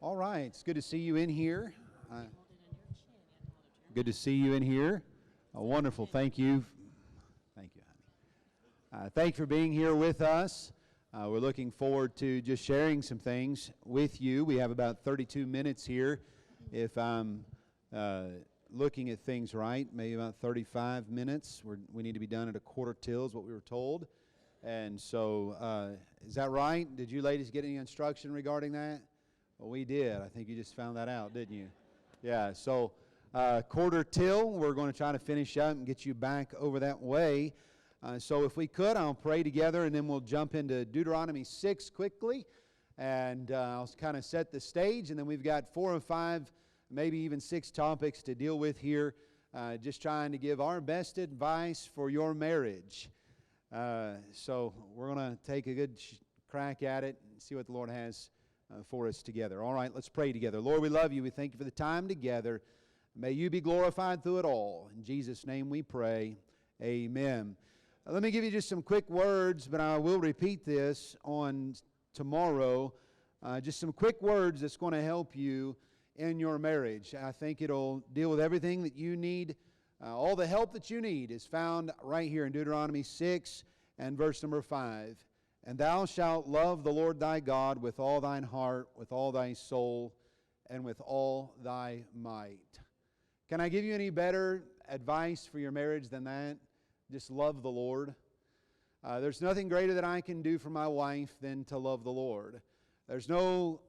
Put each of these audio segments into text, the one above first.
All right, it's good to see you in here. Good to see you in here. Wonderful, thank you. Thank you, honey. Thank you for being here with us. We're looking forward to just sharing some things with you. We have about 32 minutes here. If I'm looking at things right, maybe about 35 minutes. We need to be done at 1:15 is what we were told. And so, is that right? Did you ladies get any instruction regarding that? Well, we did. I think you just found that out, didn't you? Yeah, so 1:15, we're going to try to finish up and get you back over that way. So if we could, I'll pray together, and then we'll jump into Deuteronomy 6 quickly, and I'll kind of set the stage, and then we've got 4 or 5, maybe even 6 topics to deal with here, just trying to give our best advice for your marriage. So we're going to take a good crack at it and see what the Lord has for us together. All right, let's pray together. Lord, we love you. We thank you for the time together. May you be glorified through it all. In Jesus' name we pray. Amen. Let me give you just some quick words, but I will repeat this on tomorrow. Just some quick words that's going to help you in your marriage. I think it'll deal with everything that you need. All the help that you need is found right here in Deuteronomy 6 and verse number 5. And thou shalt love the Lord thy God with all thine heart, with all thy soul, and with all thy might. Can I give you any better advice for your marriage than that? Just love the Lord. There's nothing greater that I can do for my wife than to love the Lord. There's no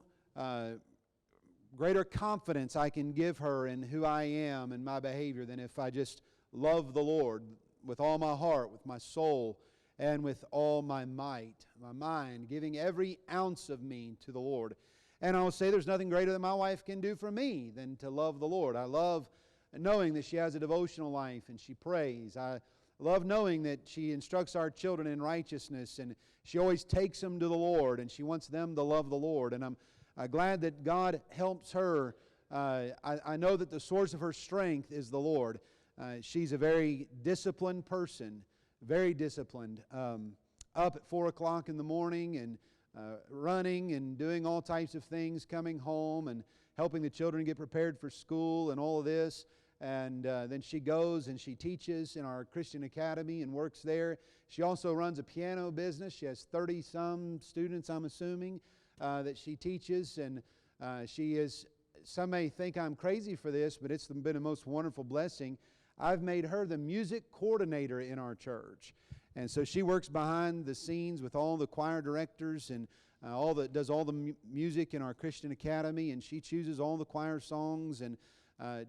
greater confidence I can give her in who I am and my behavior than if I just love the Lord with all my heart, with my soul, and with all my might, my mind, giving every ounce of me to the Lord. And I'll say there's nothing greater that my wife can do for me than to love the Lord. I love knowing that she has a devotional life and she prays. I love knowing that she instructs our children in righteousness and she always takes them to the Lord and she wants them to love the Lord. And I'm glad that God helps her. I know that the source of her strength is the Lord. She's a very disciplined person. Very disciplined, up at 4 o'clock in the morning and running and doing all types of things, coming home and helping the children get prepared for school and all of this. And then she goes and she teaches in our Christian academy and works there. She also runs a piano business. She has 30-some students, I'm assuming, that she teaches. And she is, some may think I'm crazy for this, but it's been a most wonderful blessing. I've made her the music coordinator in our church. And so she works behind the scenes with all the choir directors and does all the music in our Christian academy, and she chooses all the choir songs and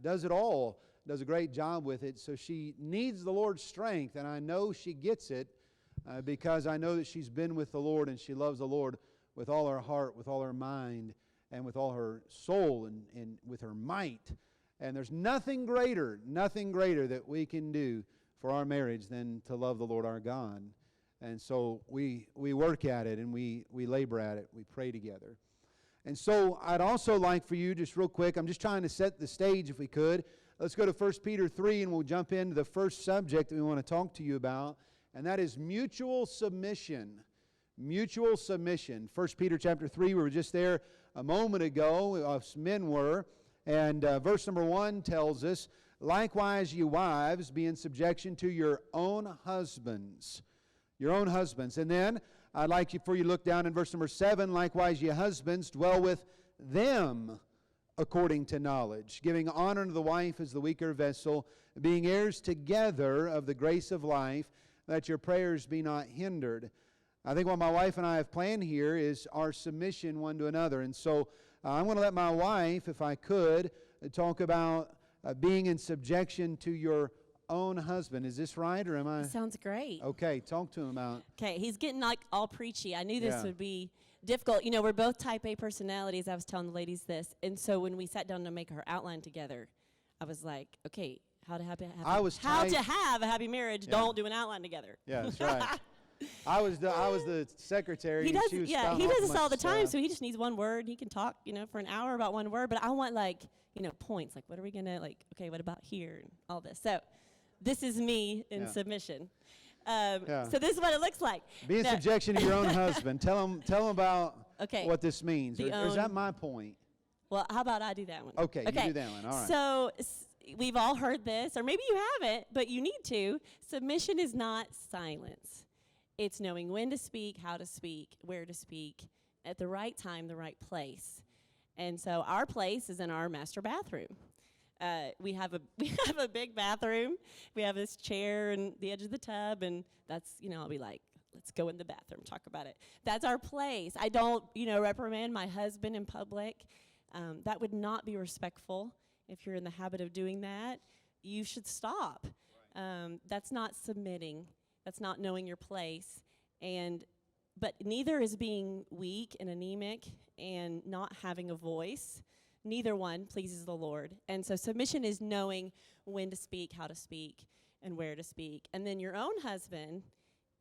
does it all, does a great job with it. So she needs the Lord's strength, and I know she gets it because I know that she's been with the Lord and she loves the Lord with all her heart, with all her mind, and with all her soul and with her might. And there's nothing greater that we can do for our marriage than to love the Lord our God. And so we work at it and we labor at it. We pray together. And so I'd also like for you, just real quick, I'm just trying to set the stage if we could. Let's go to 1 Peter 3 and we'll jump into the first subject that we want to talk to you about, and that is mutual submission. Mutual submission. 1 Peter chapter 3, we were just there a moment ago, us men were. And verse number 1 tells us, likewise, you wives, be in subjection to your own husbands. Your own husbands. And then I'd like for you to look down in verse number 7, likewise, ye husbands, dwell with them according to knowledge, giving honor to the wife as the weaker vessel, being heirs together of the grace of life, that your prayers be not hindered. I think what my wife and I have planned here is our submission one to another. And so I'm going to let my wife, if I could, talk about being in subjection to your own husband. Is this right, or am I? Sounds great. Okay, talk to him about. Okay, he's getting like all preachy. I knew this would be difficult. You know, we're both type A personalities. I was telling the ladies this. And so when we sat down to make our outline together, I was like, okay, how to have a happy marriage, don't do an outline together. Yeah, that's right. I was the secretary. He does, she was he does this all the time, so he just needs one word. He can talk, for an hour about one word, but I want points. Like, what are we going to, okay, what about here and all this. So this is me in submission. So this is what it looks like. Be in subjection to your own husband. Tell him about Okay. what this means. Or is that my point? Well, how about I do that one? Okay, you do that one. All right. So we've all heard this, or maybe you haven't, but you need to. Submission is not silence. It's knowing when to speak, how to speak, where to speak, at the right time, the right place. And so our place is in our master bathroom. We have a big bathroom. We have this chair and the edge of the tub, and that's, I'll be like, let's go in the bathroom, talk about it. That's our place. I don't, reprimand my husband in public. That would not be respectful. If you're in the habit of doing that, you should stop. Right. That's not submitting. That's not knowing your place. But neither is being weak and anemic and not having a voice. Neither one pleases the Lord. And so submission is knowing when to speak, how to speak, and where to speak. And then your own husband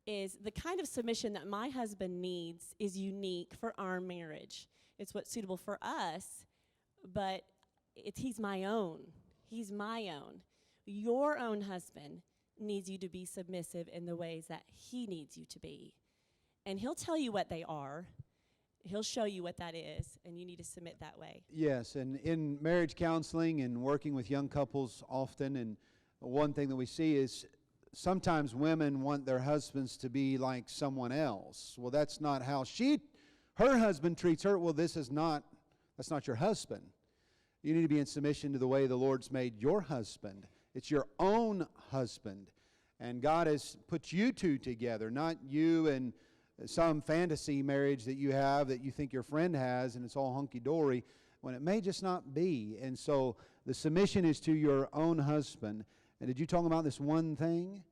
is the kind of submission that my husband needs is unique for our marriage. It's what's suitable for us, but he's my own. He's my own. Your own husband needs you to be submissive in the ways that he needs you to be. And he'll tell you what they are. He'll show you what that is, and you need to submit that way. Yes, and in marriage counseling and working with young couples often, and one thing that we see is sometimes women want their husbands to be like someone else. Well, that's not how her husband treats her. Well, that's not your husband. You need to be in submission to the way the Lord's made your husband. It's your own husband. And God has put you two together, not you and some fantasy marriage that you have that you think your friend has and it's all hunky-dory, when it may just not be. And so the submission is to your own husband. And did you talk about this one thing?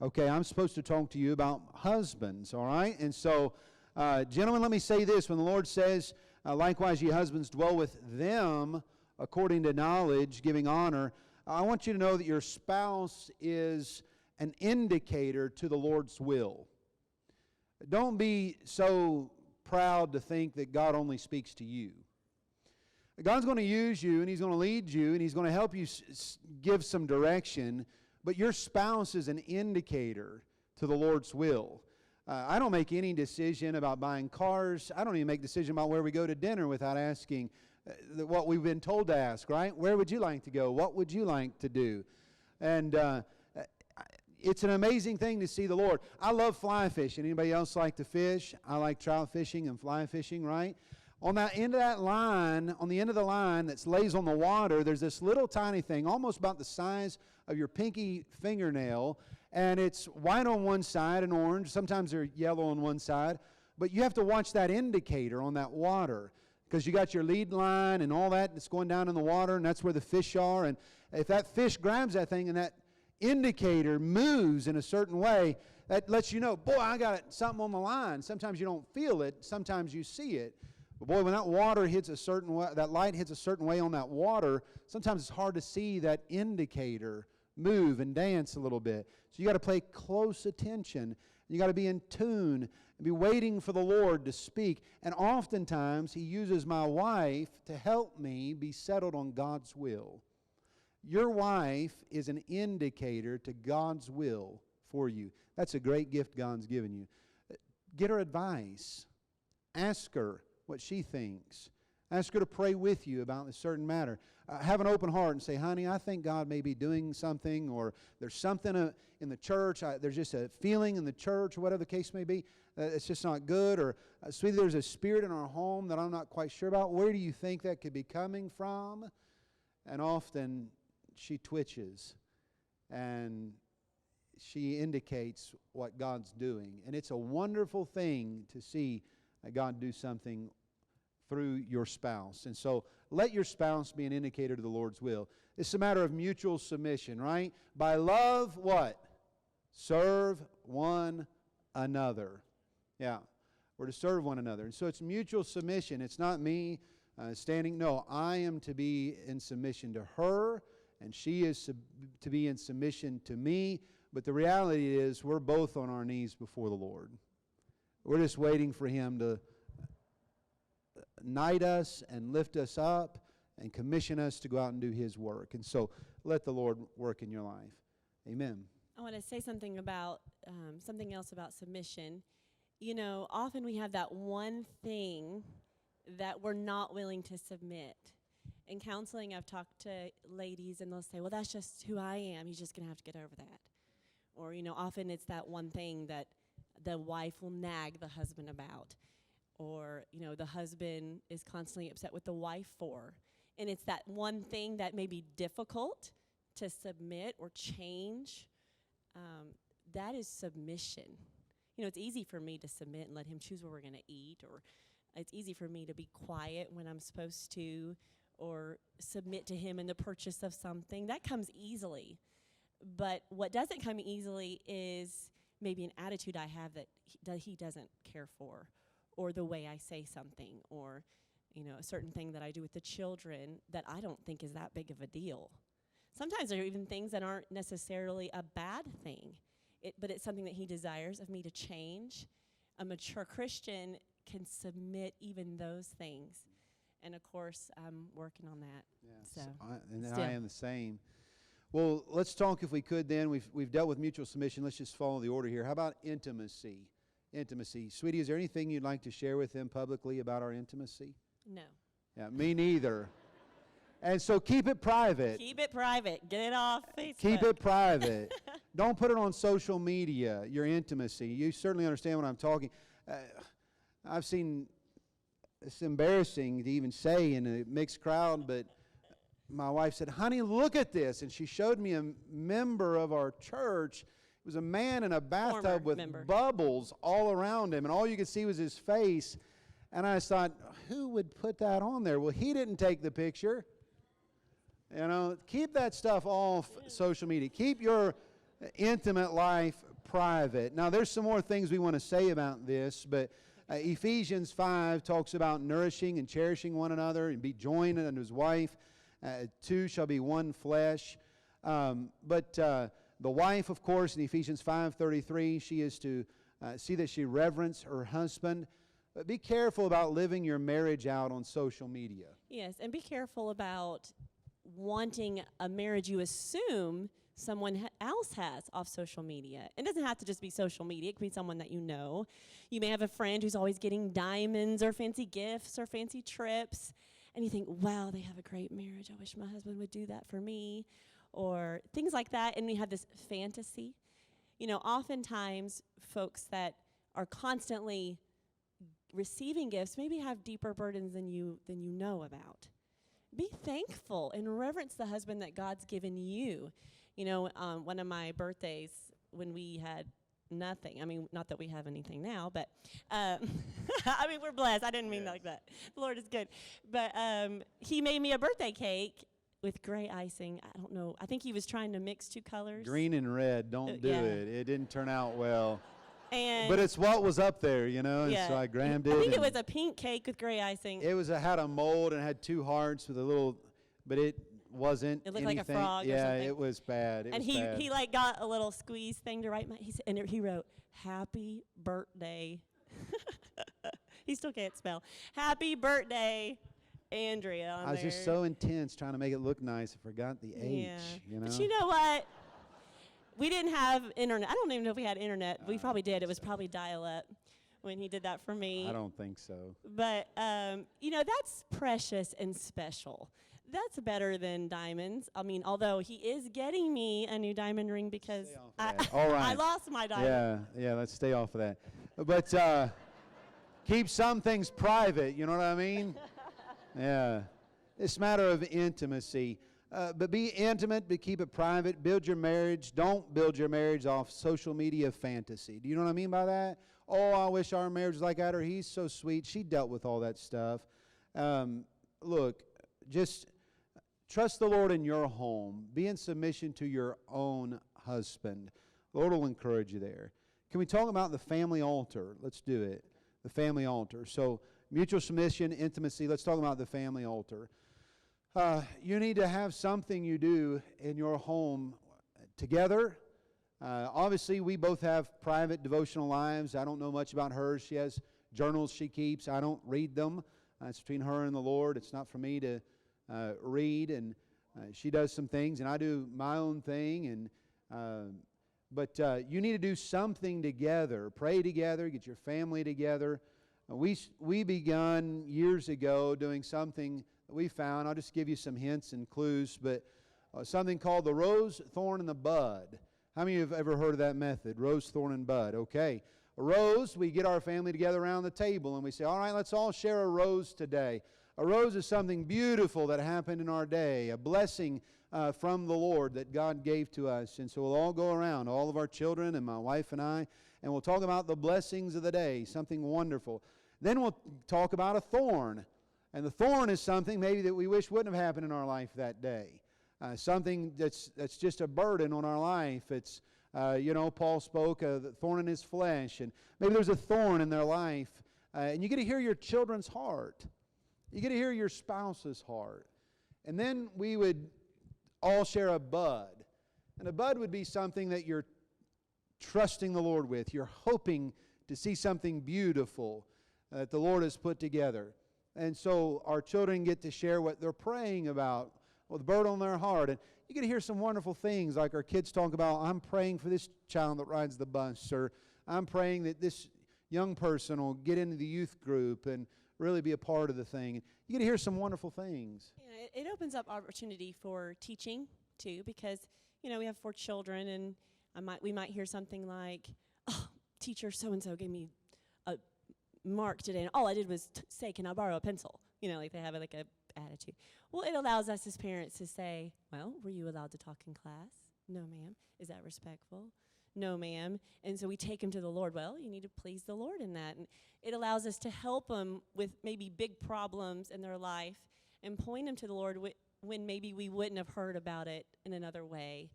Okay, I'm supposed to talk to you about husbands, all right? And so, gentlemen, let me say this. When the Lord says, likewise, ye husbands, dwell with them according to knowledge, giving honor, I want you to know that your spouse is an indicator to the Lord's will. Don't be so proud to think that God only speaks to you. God's going to use you, and He's going to lead you, and He's going to help you give some direction, but your spouse is an indicator to the Lord's will. I don't make any decision about buying cars. I don't even make a decision about where we go to dinner without asking what we've been told to ask, right? Where would you like to go? What would you like to do? And it's an amazing thing to see the Lord. I love fly fishing. Anybody else like to fish? I like trout fishing and fly fishing, right? On the end of the line that lays on the water, there's this little tiny thing, almost about the size of your pinky fingernail, and it's white on one side and orange. Sometimes they're yellow on one side, but you have to watch that indicator on that water because you got your lead line and all that that's going down in the water, and that's where the fish are. And if that fish grabs that thing and that indicator moves in a certain way, that lets you know, boy, I got something on the line. Sometimes you don't feel it. Sometimes you see it. But boy, when that water hits a certain way, that light hits a certain way on that water, sometimes it's hard to see that indicator move and dance a little bit. So you got to pay close attention. You got to be in tune and be waiting for the Lord to speak. And oftentimes, He uses my wife to help me be settled on God's will. Your wife is an indicator to God's will for you. That's a great gift God's given you. Get her advice. Ask her what she thinks. Ask her to pray with you about a certain matter. Have an open heart and say, honey, I think God may be doing something, or there's something in the church, there's just a feeling in the church, or whatever the case may be, it's just not good, or sweetie, there's a spirit in our home that I'm not quite sure about. Where do you think that could be coming from? And often she twitches, and she indicates what God's doing. And it's a wonderful thing to see God do something through your spouse. And so let your spouse be an indicator to the Lord's will. It's a matter of mutual submission, right? By love, what? Serve one another. Yeah, we're to serve one another. And so it's mutual submission. It's not me standing. No, I am to be in submission to her, and she is to be in submission to me. But the reality is we're both on our knees before the Lord. We're just waiting for Him to knight us and lift us up and commission us to go out and do His work. And so let the Lord work in your life. Amen. I want to say something about something else about submission. You know, often we have that one thing that we're not willing to submit. In counseling, I've talked to ladies, and they'll say, well, that's just who I am. He's just going to have to get over that. Or, often it's that one thing that the wife will nag the husband about. Or, the husband is constantly upset with the wife for. And it's that one thing that may be difficult to submit or change. That is submission. It's easy for me to submit and let him choose where we're going to eat. Or it's easy for me to be quiet when I'm supposed to. Or submit to him in the purchase of something. That comes easily. But what doesn't come easily is maybe an attitude I have that he doesn't care for, or the way I say something, or a certain thing that I do with the children that I don't think is that big of a deal. Sometimes there are even things that aren't necessarily a bad thing, but it's something that he desires of me to change. A mature Christian can submit even those things. And of course, I'm working on that. Yeah, I am the same. Well, let's talk, if we could then. We've dealt with mutual submission. Let's just follow the order here. How about intimacy? Intimacy. Sweetie, is there anything you'd like to share with them publicly about our intimacy? No. Yeah, me neither. And so keep it private. Keep it private. Get it off Facebook. Keep it private. Don't put it on social media, your intimacy. You certainly understand what I'm talking. I've seen, it's embarrassing to even say in a mixed crowd, but my wife said, honey, look at this. And she showed me a member of our church. It was a man in a bathtub with bubbles all around him, and all you could see was his face. And I thought, who would put that on there? Well, he didn't take the picture. Keep that stuff off social media. Keep your intimate life private. Now, there's some more things we want to say about this, but Ephesians 5 talks about nourishing and cherishing one another and be joined unto his wife. Two shall be one flesh. But the wife, of course, in Ephesians 5:33, she is to see that she reverence her husband. But be careful about living your marriage out on social media. Yes, and be careful about wanting a marriage you assume someone else has off social media. It doesn't have to just be social media. It could be someone that you know. You may have a friend who's always getting diamonds or fancy gifts or fancy trips, and you think, wow, they have a great marriage. I wish my husband would do that for me, or things like that, and we have this fantasy. Oftentimes folks that are constantly receiving gifts maybe have deeper burdens than you know about. Be thankful and reverence the husband that God's given you. One of my birthdays when we had nothing. I mean, not that we have anything now, but we're blessed. I didn't mean like that. The Lord is good. But he made me a birthday cake with gray icing. I don't know. I think he was trying to mix two colors. Green and red. Don't do it. It didn't turn out well. And but it's what was up there, and so I grabbed it. I think it was a pink cake with gray icing. It had a mold and had two hearts with a little, but it wasn't It looked anything. like a frog or yeah, something. it was bad. He got a little squeeze thing to write he wrote, "Happy birthday." He still can't spell. "Happy birthday, Andrea." I was just so intense trying to make it look nice, I forgot the H. But you know what? We didn't have internet. I don't even know if we had internet. We probably did. It was probably dial-up when he did that for me. I don't think so. But, that's precious and special. That's better than diamonds. I mean, although he is getting me a new diamond ring because All right. I lost my diamond. Yeah, let's stay off of that. But keep some things private, you know what I mean? Yeah. It's a matter of intimacy. But be intimate, but keep it private. Build your marriage. Don't build your marriage off social media fantasy. Do you know what I mean by that? Oh, I wish our marriage was like that, or he's so sweet. She dealt with all that stuff. Look, just trust the Lord in your home. Be in submission to your own husband. The Lord will encourage you there. Can we talk about the family altar? Let's do it. The family altar. So mutual submission, intimacy. Let's talk about the family altar. You need to have something you do in your home together. Obviously, we both have private devotional lives. I don't know much about hers. She has journals she keeps. I don't read them. It's between her and the Lord. It's not for me to read. And she does some things, and I do my own thing. But you need to do something together. Pray together. Get your family together. We begun years ago doing something we found. I'll just give you some hints and clues, but something called the rose, thorn, and the bud. How many of you have ever heard of that method? Rose, thorn, and bud. Okay. A rose, we get our family together around the table and we say, all right, let's all share a rose today. A rose is something beautiful that happened in our day, a blessing from the Lord that God gave to us. And so we'll all go around, all of our children and my wife and I, and we'll talk about the blessings of the day, something wonderful. Then we'll talk about a thorn. And the thorn is something maybe that we wish wouldn't have happened in our life that day. Something that's just a burden on our life. It's, Paul spoke of the thorn in his flesh. And maybe there's a thorn in their life. And you get to hear your children's heart. You get to hear your spouse's heart. And then we would all share a bud. And a bud would be something that you're trusting the Lord with. You're hoping to see something beautiful that the Lord has put together. And so our children get to share what they're praying about with a burden on their heart. And you get to hear some wonderful things like our kids talk about, I'm praying for this child that rides the bus, or I'm praying that this young person will get into the youth group and really be a part of the thing. You get to hear some wonderful things. Yeah, it opens up opportunity for teaching too, because we have 4 children, and we might hear something like, "Oh, teacher so and so gave me a mark today, and all I did was say, can I borrow a pencil?" Like they have like a attitude. Well, it allows us as parents to say, "Well, were you allowed to talk in class?" "No, ma'am." "Is that respectful?" "No, ma'am." And so we take them to the Lord. Well, you need to please the Lord in that. And it allows us to help them with maybe big problems in their life and point them to the Lord when maybe we wouldn't have heard about it in another way.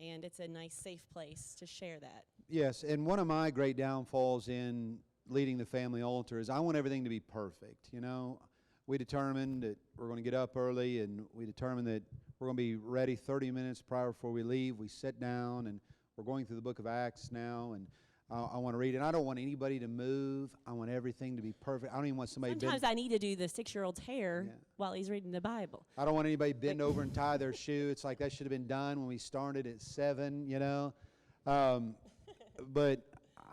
And it's a nice, safe place to share that. Yes, and one of my great downfalls in leading the family altar is I want everything to be perfect. We determined that we're going to get up early, and we determined that we're going to be ready 30 minutes prior before we leave. We sit down, and we're going through the book of Acts now, and I want to read it. And I don't want anybody to move. I want everything to be perfect. I don't even want somebody Sometimes I need to do the 6-year-old's hair while he's reading the Bible. I don't want anybody bend over and tie their shoe. It's like that should have been done when we started at 7, But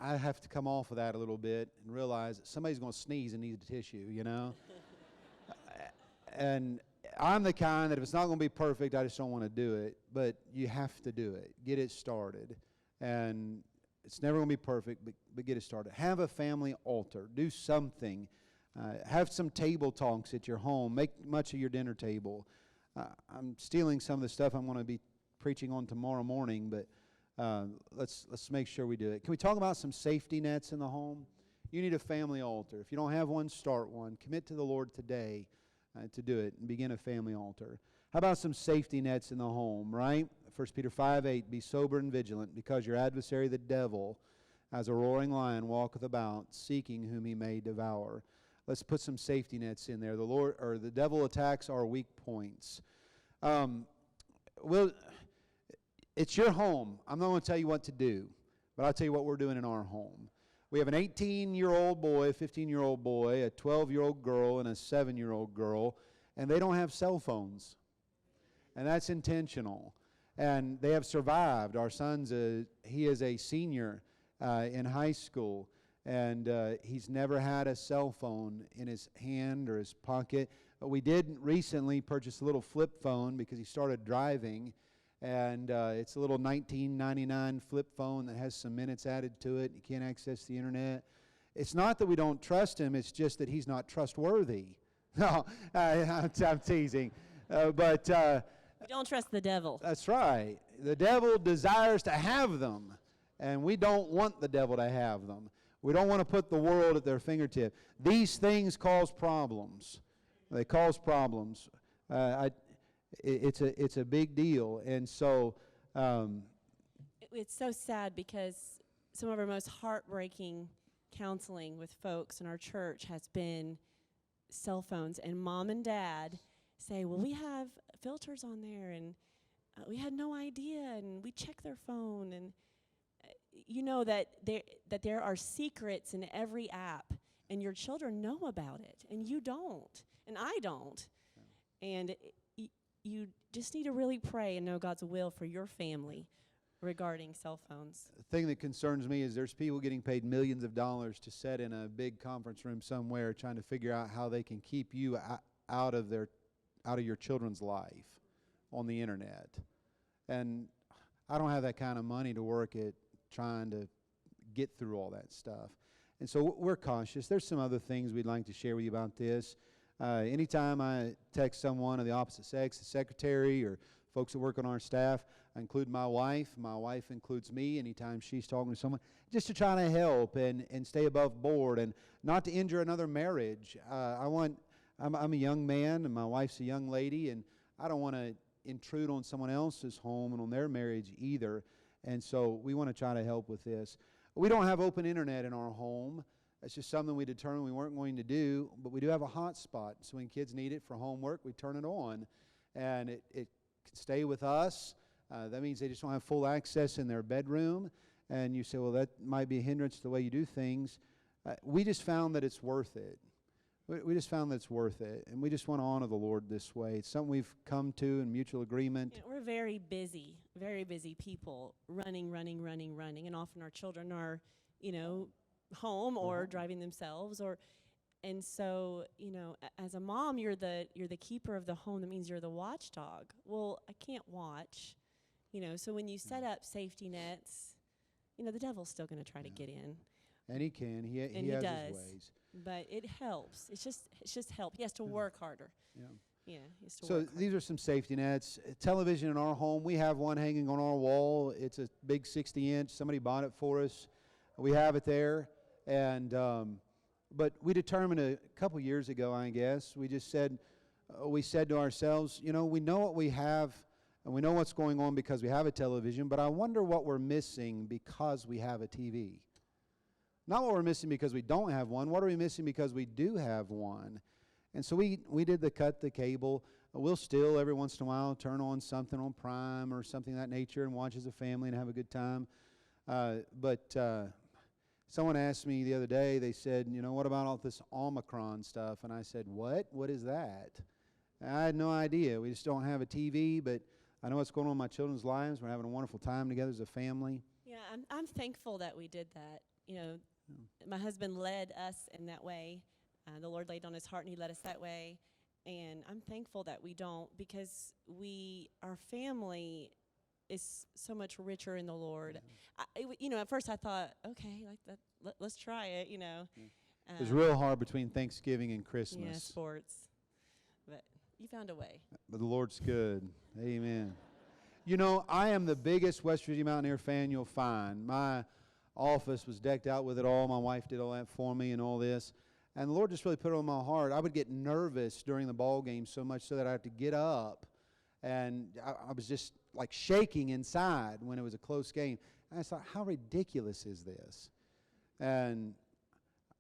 I have to come off of that a little bit and realize that somebody's going to sneeze and needs a tissue, And I'm the kind that if it's not going to be perfect, I just don't want to do it. But you have to do it. Get it started. And it's never going to be perfect, but get it started. Have a family altar. Do something. Have some table talks at your home. Make much of your dinner table. I'm stealing some of the stuff I'm going to be preaching on tomorrow morning, but let's make sure we do it. Can we talk about some safety nets in the home? You need a family altar. If you don't have one, start one. Commit to the Lord today to do it and begin a family altar. How about some safety nets in the home, right? 1 Peter 5:8, be sober and vigilant, because your adversary the devil, as a roaring lion, walketh about, seeking whom he may devour. Let's put some safety nets in there. The devil attacks our weak points. It's your home. I'm not going to tell you what to do, but I'll tell you what we're doing in our home. We have an 18-year-old boy, a 15-year-old boy, a 12-year-old girl, and a 7-year-old girl, and they don't have cell phones. And that's intentional. And they have survived. Our son's he is a senior in high school, and he's never had a cell phone in his hand or his pocket. But we did recently purchase a little flip phone because he started driving, and it's a little $19.99 flip phone that has some minutes added to it. You can't access the internet. It's not that we don't trust him, it's just that he's not trustworthy. No, I'm teasing. But we don't trust the devil. That's right. The devil desires to have them, and we don't want the devil to have them. We don't want to put the world at their fingertip. These things cause problems. They cause problems. It's a big deal, and so it's so sad because some of our most heartbreaking counseling with folks in our church has been cell phones, and mom and dad say, well, we have filters on there, and we had no idea, and we check their phone, and that there are secrets in every app, and your children know about it, and you don't, and I don't. And you just need to really pray and know God's will for your family regarding cell phones. The thing that concerns me is there's people getting paid millions of dollars to sit in a big conference room somewhere trying to figure out how they can keep you out of their out of your children's life on the internet. And I don't have that kind of money to work at trying to get through all that stuff. And so we're cautious. There's some other things we'd like to share with you about this. Anytime I text someone of the opposite sex, the secretary or folks that work on our staff, I include my wife. My wife includes me anytime she's talking to someone, just to try to help and stay above board and not to injure another marriage. I'm a young man and my wife's a young lady, and I don't want to intrude on someone else's home and on their marriage either. And so we want to try to help with this. We don't have open internet in our home. That's just something we determined we weren't going to do, but we do have a hotspot. So when kids need it for homework, we turn it on, and it can stay with us. That means they just don't have full access in their bedroom. And you say, well, that might be a hindrance to the way you do things. We just found that it's worth it. We just found that it's worth it, and we just want to honor the Lord this way. It's something we've come to in mutual agreement. Yeah, we're very busy people, running, and often our children are, home or driving themselves, and so, as a mom, you're the keeper of the home. That means you're the watchdog. Well, I can't watch, so when you set up safety nets, the devil's still going to try to get in. And he can. He has his ways. But it helps. It's just help. He has to work harder. Yeah. Yeah. He has to so work harder. These are some safety nets. Television in our home. We have one hanging on our wall. It's a big 60-inch. Somebody bought it for us. We have it there. And but we determined a couple years ago, I guess, we said to ourselves, we know what we have and we know what's going on because we have a television, but I wonder what we're missing because we have a TV. Not what we're missing because we don't have one. What are we missing because we do have one? And so we did cut the cable. We'll still, every once in a while, turn on something on Prime or something of that nature and watch as a family and have a good time. But someone asked me the other day, they said, what about all this Omicron stuff? And I said, what? What is that? And I had no idea. We just don't have a TV, but I know what's going on in my children's lives. We're having a wonderful time together as a family. Yeah, I'm thankful that we did that. My husband led us in that way. The Lord laid on his heart, and he led us that way. And I'm thankful that we don't, because our family is so much richer in the Lord. Yeah. At first I thought, okay, like that, let's try it. It was real hard between Thanksgiving and Christmas. Yeah, sports. But you found a way. But the Lord's good. Amen. I am the biggest West Virginia Mountaineer fan you'll find. My office was decked out with it all. My wife did all that for me and all this. And the Lord just really put it on my heart. I would get nervous during the ball game so much so that I had to get up. And I was just like shaking inside when it was a close game. And I thought, how ridiculous is this? And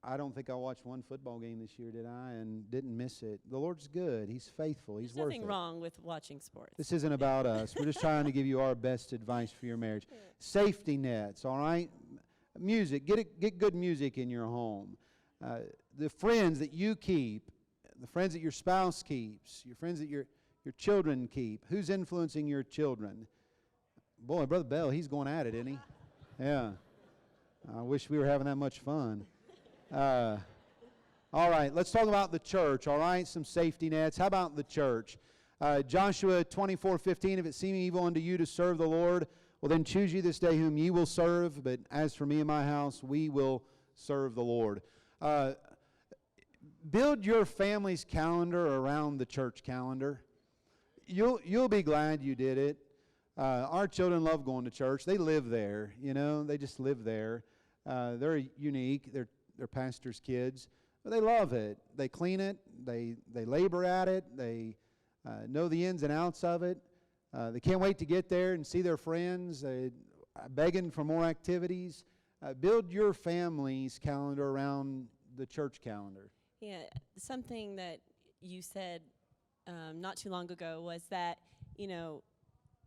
I don't think I watched one football game this year, did I? And didn't miss it. The Lord's good. He's faithful. He's worth it. There's nothing wrong with watching sports. This isn't about us. We're just trying to give you our best advice for your marriage. Yeah. Safety nets, all right? Music. Get good music in your home. The friends that you keep, the friends that your spouse keeps, your friends that your children keep. Who's influencing your children? Boy, Brother Bell, he's going at it, isn't he? Yeah. I wish we were having that much fun. All right, let's talk about the church, all right? Some safety nets. How about the church? Joshua 24:15, if it seem evil unto you to serve the Lord, well then choose ye this day whom ye will serve, but as for me and my house, we will serve the Lord. Build your family's calendar around the church calendar. You'll be glad you did it. Our children love going to church. They live there, they just live there. They're unique. They're pastors' kids, but they love it. They clean it. They labor at it. They know the ins and outs of it. They can't wait to get there and see their friends. They begging for more activities. Build your family's calendar around the church calendar. Yeah, something that you said not too long ago was that,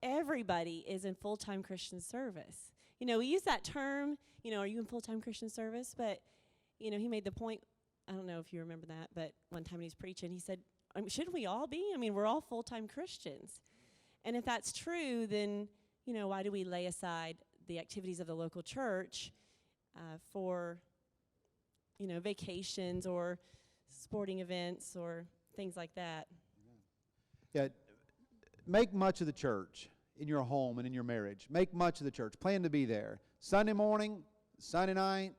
everybody is in full-time Christian service. We use that term, are you in full-time Christian service? But, he made the point, I don't know if you remember that, but one time when he was preaching, he said, shouldn't we all be? We're all full-time Christians. And if that's true, then, why do we lay aside the activities of the local church for, vacations or sporting events or things like that? Yeah, make much of the church in your home and in your marriage. Make much of the church. Plan to be there. Sunday morning, Sunday night,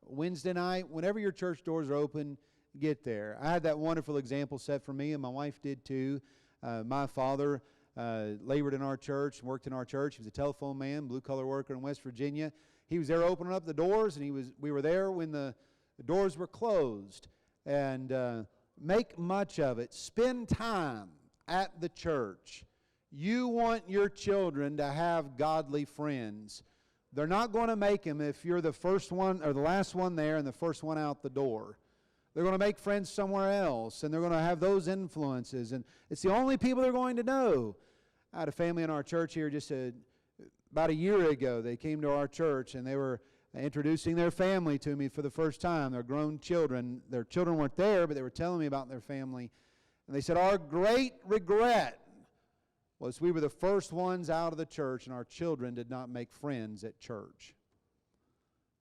Wednesday night, whenever your church doors are open, get there. I had that wonderful example set for me, and my wife did too. My father labored in our church, worked in our church. He was a telephone man, blue-collar worker in West Virginia. He was there opening up the doors, and we were there when the doors were closed. And make much of it. Spend time at the church. You want your children to have godly friends. They're not going to make them if you're the first one or the last one there and the first one out the door. They're going to make friends somewhere else, and they're going to have those influences, and it's the only people they're going to know. I had a family in our church here just about a year ago. They came to our church, and they were introducing their family to me for the first time. They're grown children. Their children weren't there, but they were telling me about their family. And they said, our great regret was we were the first ones out of the church, and our children did not make friends at church.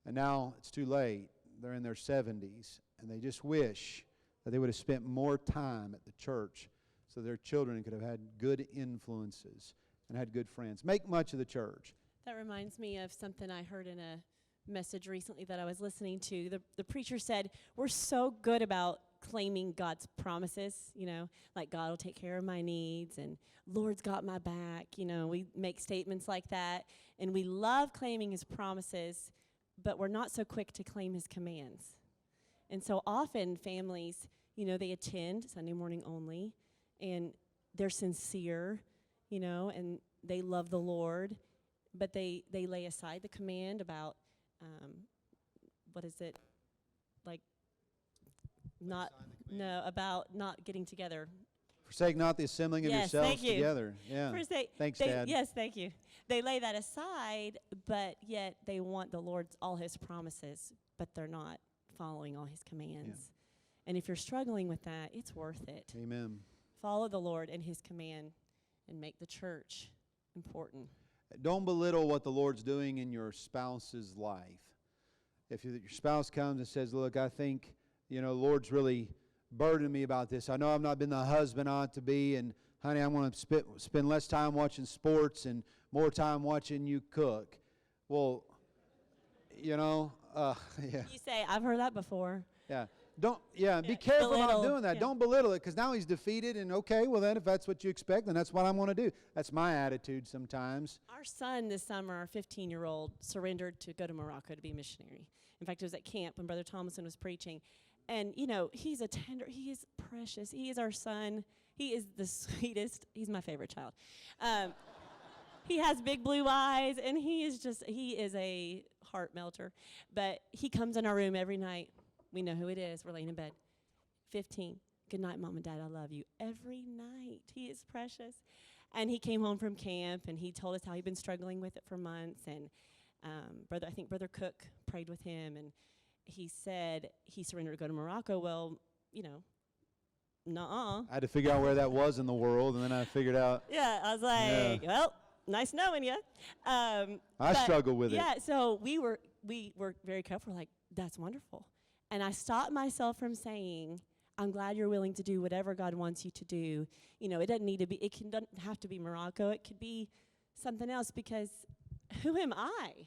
And now it's too late. They're in their 70s, and they just wish that they would have spent more time at the church so their children could have had good influences and had good friends. Make much of the church. That reminds me of something I heard in a message recently that I was listening to. The preacher said, we're so good about claiming God's promises, like God will take care of my needs and Lord's got my back. We make statements like that, and we love claiming his promises, but we're not so quick to claim his commands. And so often families, they attend Sunday morning only, and they're sincere, and they love the Lord, but they lay aside the command about, about not getting together. Forsake not the assembling of yourselves together. Yeah. Thanks, Dad. Yes, thank you. They lay that aside, but yet they want the Lord's all his promises, but they're not following all his commands. Yeah. And if you're struggling with that, it's worth it. Amen. Follow the Lord and his command and make the church important. Don't belittle what the Lord's doing in your spouse's life. If your spouse comes and says, look, I think, the Lord's really burdened me about this. I know I've not been the husband I ought to be, and honey, I'm going to spend less time watching sports and more time watching you cook. Well, yeah. You say, I've heard that before. Yeah. Be careful about doing that. Yeah. Don't belittle it, because now he's defeated, and okay, well then if that's what you expect, then that's what I'm going to do. That's my attitude sometimes. Our son this summer, our 15-year-old, surrendered to go to Morocco to be a missionary. In fact, it was at camp when Brother Thomason was preaching. And, he's he is precious. He is our son. He is the sweetest. He's my favorite child. He has big blue eyes, and he is a heart melter. But he comes in our room every night. We know who it is. We're laying in bed. 15. Good night, Mom and Dad. I love you. Every night. He is precious. And he came home from camp, and he told us how he'd been struggling with it for months. And I think Brother Cook prayed with him, and he said he surrendered to go to Morocco. Well, nuh-uh. I had to figure out where that was in the world, and then I figured out. Yeah, I was like, well, nice knowing you. I struggle with it. Yeah, so we were very careful. Like, that's wonderful. And I stopped myself from saying, I'm glad you're willing to do whatever God wants you to do. It doesn't have to be Morocco. It could be something else, because who am I?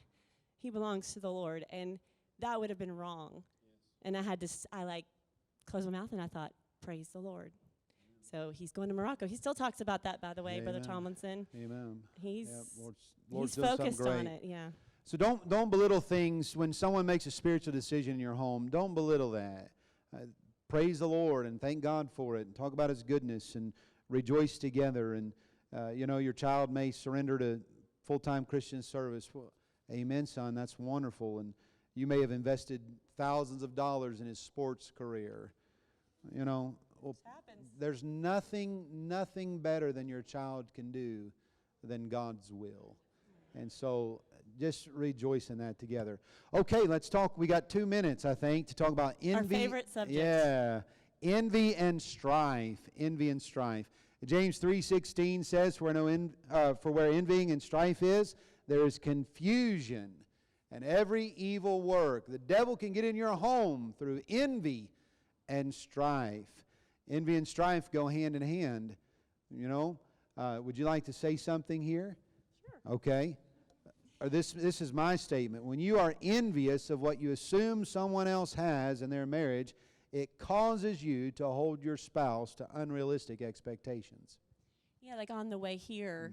He belongs to the Lord. And that would have been wrong. Yes. And I closed my mouth and I thought, praise the Lord. So he's going to Morocco. He still talks about that, by the way, Amen. Brother Tomlinson. Amen. He's Lord's focused on it, yeah. So don't belittle things. When someone makes a spiritual decision in your home, don't belittle that. Praise the Lord and thank God for it, and talk about his goodness and rejoice together. And, your child may surrender to full-time Christian service. Well, amen, son, that's wonderful. And you may have invested thousands of dollars in his sports career. There's nothing better than your child can do than God's will. And so just rejoice in that together. Okay, let's talk. We got 2 minutes, I think, to talk about envy. Our favorite subject. Yeah, envy and strife. Envy and strife. James 3:16 says, for where envying and strife is, there is confusion and every evil work. The devil can get in your home through envy and strife. Envy and strife go hand in hand. You know, would you like to say something here? Sure. Okay. Or this is my statement. When you are envious of what you assume someone else has in their marriage, it causes you to hold your spouse to unrealistic expectations. Yeah, like on the way here,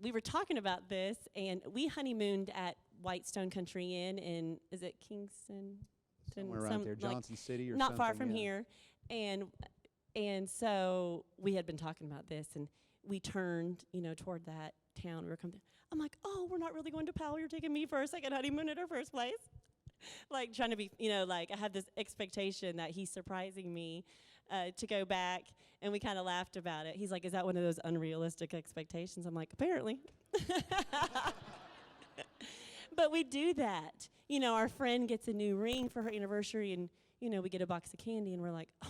we were talking about this, and we honeymooned at Whitestone Country Inn in, is it Kingston? Somewhere around there, Johnson City or not something. Not far from here. And so we had been talking about this, and we turned, toward that town. We were coming. I'm like, oh, we're not really going to Powell. You're taking me for a second honeymoon at our first place. Like trying to be, I had this expectation that he's surprising me to go back, and we kind of laughed about it. He's like, is that one of those unrealistic expectations? I'm like, apparently. But we do that. Our friend gets a new ring for her anniversary, and, we get a box of candy, and we're like, oh.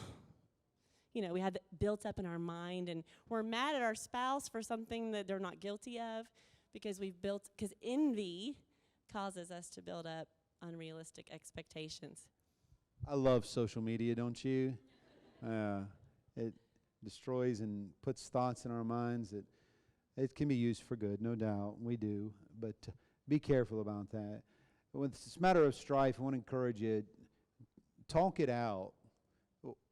We had that built up in our mind, and we're mad at our spouse for something that they're not guilty of because envy causes us to build up unrealistic expectations. I love social media, don't you? It destroys and puts thoughts in our minds that it can be used for good, no doubt. We do, but be careful about that. When it's a matter of strife, I want to encourage you, talk it out.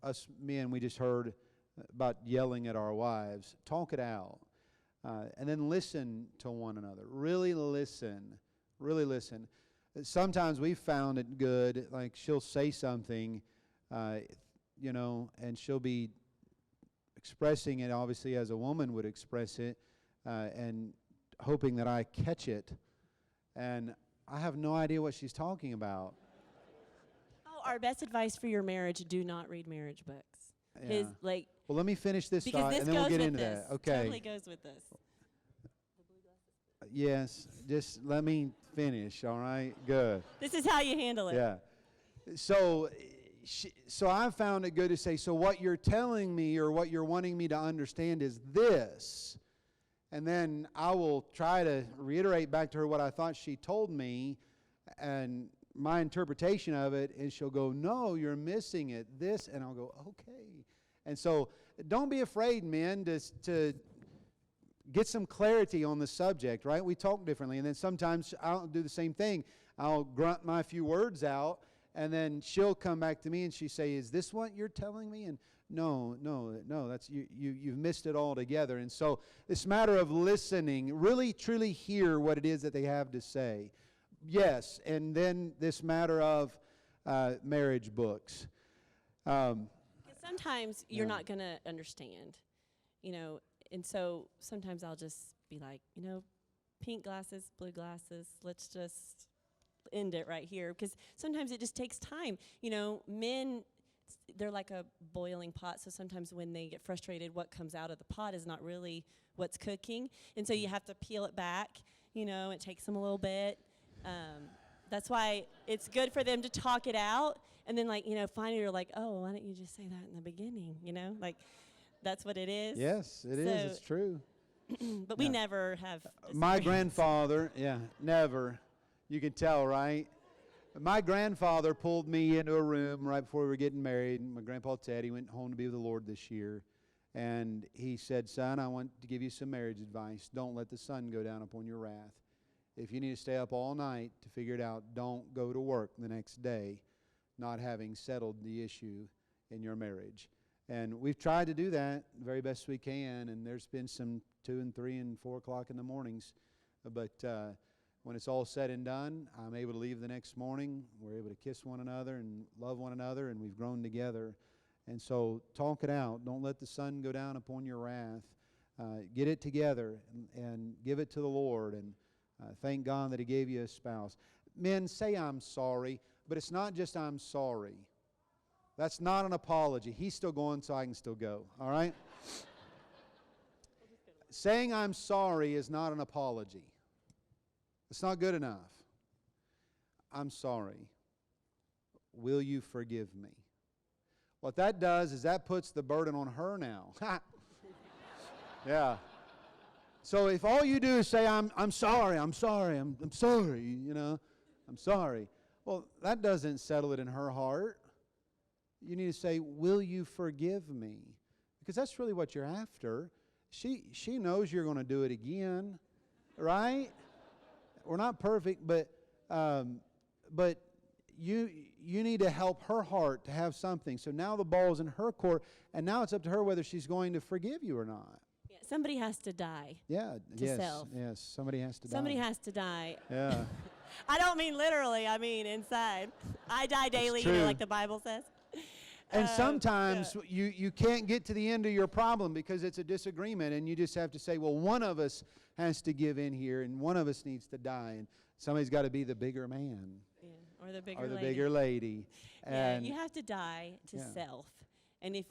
Us men, we just heard about yelling at our wives. Talk it out. And then listen to one another. Really listen. Really listen. Sometimes we've found it good, like she'll say something, and she'll be expressing it obviously as a woman would express it, and hoping that I catch it. And I have no idea what she's talking about. Our best advice for your marriage: do not read marriage books. Yeah. Well, let me finish this thought, and then we'll get into that. Okay. Totally goes with this. Yes, just let me finish. All right, good. This is how you handle it. Yeah. So I found it good to say, so what you're telling me or what you're wanting me to understand is this, and then I will try to reiterate back to her what I thought she told me, and my interpretation of it, and she'll go, no, you're missing it, this, and I'll go, okay. And so don't be afraid, men, to get some clarity on the subject, right? We talk differently, and then sometimes I'll do the same thing. I'll grunt my few words out, and then she'll come back to me and she say, is this what you're telling me? And no, that's you've missed it altogether. And so this matter of listening, really truly hear what it is that they have to say. Yes, and then this matter of marriage books. Sometimes you're not going to understand, and so sometimes I'll just be like, pink glasses, blue glasses, let's just end it right here. Because sometimes it just takes time. Men, they're like a boiling pot, so sometimes when they get frustrated, what comes out of the pot is not really what's cooking. And so you have to peel it back, it takes them a little bit. That's why it's good for them to talk it out, and then finally you're like, oh, why don't you just say that in the beginning? That's what it is. Yes, it is. It's true. But we never have. My grandfather, never. You can tell, right? My grandfather pulled me into a room right before we were getting married. My grandpa Ted, he went home to be with the Lord this year, and he said, son, I want to give you some marriage advice. Don't let the sun go down upon your wrath. If you need to stay up all night to figure it out, don't go to work the next day not having settled the issue in your marriage. And we've tried to do that the very best we can, and there's been some 2 and 3 and 4 o'clock in the mornings. But when it's all said and done, I'm able to leave the next morning. We're able to kiss one another and love one another, and we've grown together. And so talk it out. Don't let the sun go down upon your wrath. Get it together and give it to the Lord, and thank God that He gave you a spouse. Men, say I'm sorry, but it's not just I'm sorry. That's not an apology. He's still going, so I can still go, all right? Saying I'm sorry is not an apology. It's not good enough. I'm sorry. Will you forgive me? What that does is that puts the burden on her now. Yeah. So if all you do is say, I'm sorry, I'm sorry, I'm sorry, I'm sorry. Well, that doesn't settle it in her heart. You need to say, will you forgive me? because that's really what you're after. She knows you're going to do it again, right? We're not perfect, but you need to help her heart to have something. So now the ball's in her court, and now it's up to her whether she's going to forgive you or not. Yeah, somebody has to die. Yeah. To self. Yes. Somebody has to die. Somebody has to die. Yeah. I don't mean literally. I mean inside. I die daily, like the Bible says. And sometimes you can't get to the end of your problem because it's a disagreement, and you just have to say, well, one of us has to give in here, and one of us needs to die, and somebody's got to be the bigger man. Yeah, or the bigger lady. And you have to die to self. And if,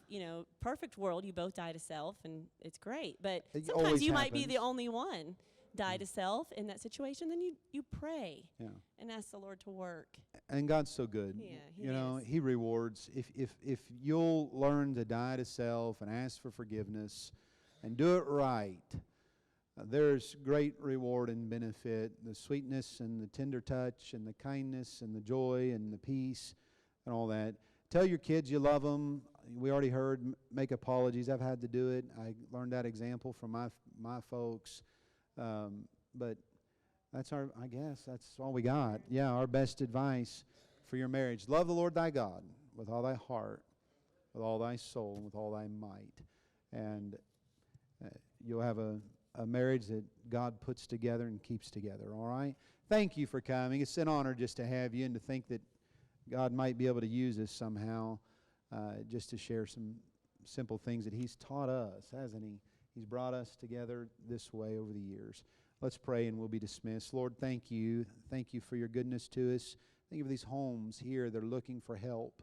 perfect world, you both die to self, and it's great. But sometimes you might be the only one die to self in that situation. Then you pray and ask the Lord to work. And God's so good. Yeah, He rewards. If you'll learn to die to self and ask for forgiveness and do it right, there's great reward and benefit. The sweetness and the tender touch and the kindness and the joy and the peace and all that. Tell your kids you love them. We already heard, make apologies. I've had to do it. I learned that example from my folks. But that's I guess that's all we got. Yeah, our best advice for your marriage. Love the Lord thy God with all thy heart, with all thy soul, and with all thy might. And you'll have a marriage that God puts together and keeps together, all right? Thank you for coming. It's an honor just to have you and to think that God might be able to use us somehow just to share some simple things that He's taught us, hasn't He? He's brought us together this way over the years. Let's pray and we'll be dismissed. Lord, thank you. Thank you for your goodness to us. Thank you for these homes here that are looking for help.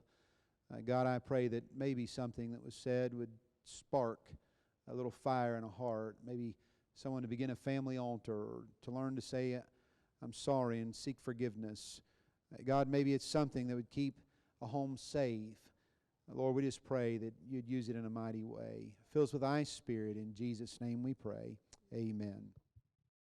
God, I pray that maybe something that was said would spark a little fire in a heart. Maybe someone to begin a family altar or to learn to say, I'm sorry, and seek forgiveness. God, maybe it's something that would keep a home safe. Lord, we just pray that you'd use it in a mighty way. Fill us with thy Spirit. In Jesus' name we pray. Amen.